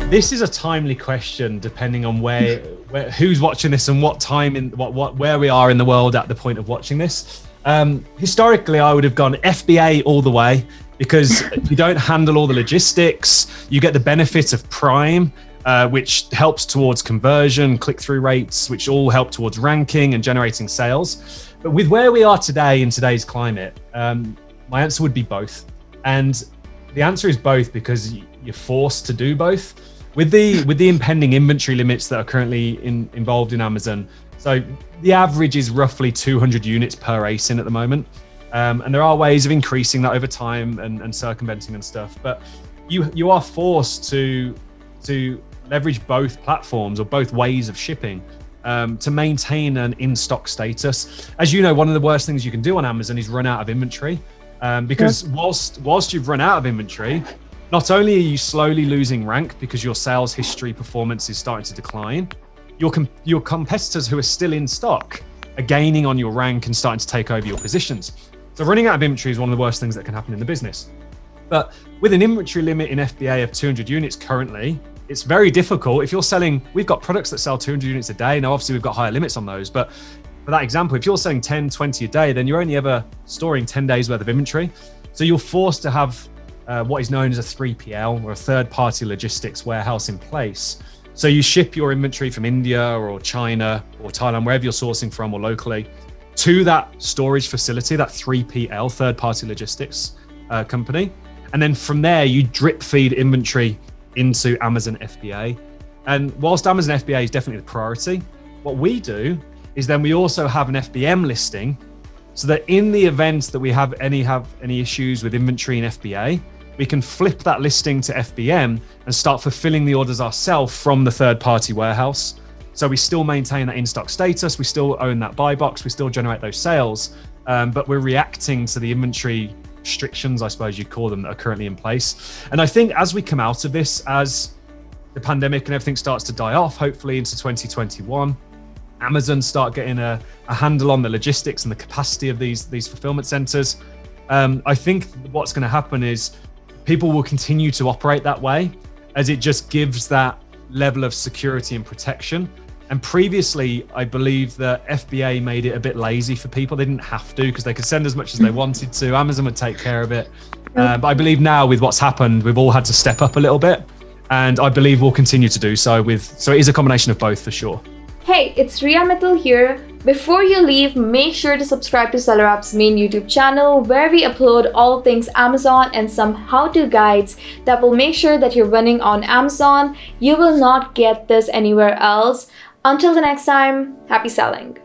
This is a timely question, depending on where who's watching this and what time in where we are in the world at the point of watching this. Historically, I would have gone FBA all the way, because you don't handle all the logistics. You get the benefit of Prime, which helps towards conversion, click-through rates, which all help towards ranking and generating sales. But with where we are today in today's climate, my answer would be both. And the answer is both because you're forced to do both. With the impending inventory limits that are currently involved in Amazon, so the average is roughly 200 units per ASIN at the moment. And there are ways of increasing that over time and circumventing and stuff. But you are forced to leverage both platforms or both ways of shipping to maintain an in-stock status. As you know, one of the worst things you can do on Amazon is run out of inventory. Because whilst you've run out of inventory, not only are you slowly losing rank because your sales history performance is starting to decline, your competitors who are still in stock are gaining on your rank and starting to take over your positions. So running out of inventory is one of the worst things that can happen in the business. But with an inventory limit in FBA of 200 units currently, it's very difficult. If you're selling, we've got products that sell 200 units a day. Now, obviously we've got higher limits on those, but for that example, if you're selling 10, 20 a day, then you're only ever storing 10 days worth of inventory. So you're forced to have what is known as a 3PL, or a third-party logistics warehouse in place. So you ship your inventory from India or China or Thailand, wherever you're sourcing from or locally, to that storage facility, that 3PL, third-party logistics company. And then from there, you drip feed inventory into Amazon FBA. And whilst Amazon FBA is definitely the priority, what we do is then we also have an FBM listing, so that in the event that we have any issues with inventory in FBA, we can flip that listing to FBM and start fulfilling the orders ourselves from the third-party warehouse. So we still maintain that in-stock status, we still own that buy box, we still generate those sales, but we're reacting to the inventory restrictions, I suppose you'd call them, that are currently in place. And I think as we come out of this, as the pandemic and everything starts to die off, hopefully into 2021, Amazon start getting a handle on the logistics and the capacity of these fulfillment centers. I think what's going to happen is people will continue to operate that way, as it just gives that level of security and protection. And previously, I believe that FBA made it a bit lazy for people. They didn't have to, because they could send as much as they wanted to. Amazon would take care of it. But I believe now with what's happened, we've all had to step up a little bit. And I believe we'll continue to do so so it is a combination of both for sure. Hey, it's Ria Mittal here. Before you leave, make sure to subscribe to SellerApp's main YouTube channel, where we upload all things Amazon and some how-to guides that will make sure that you're winning on Amazon. You will not get this anywhere else. Until the next time, happy selling.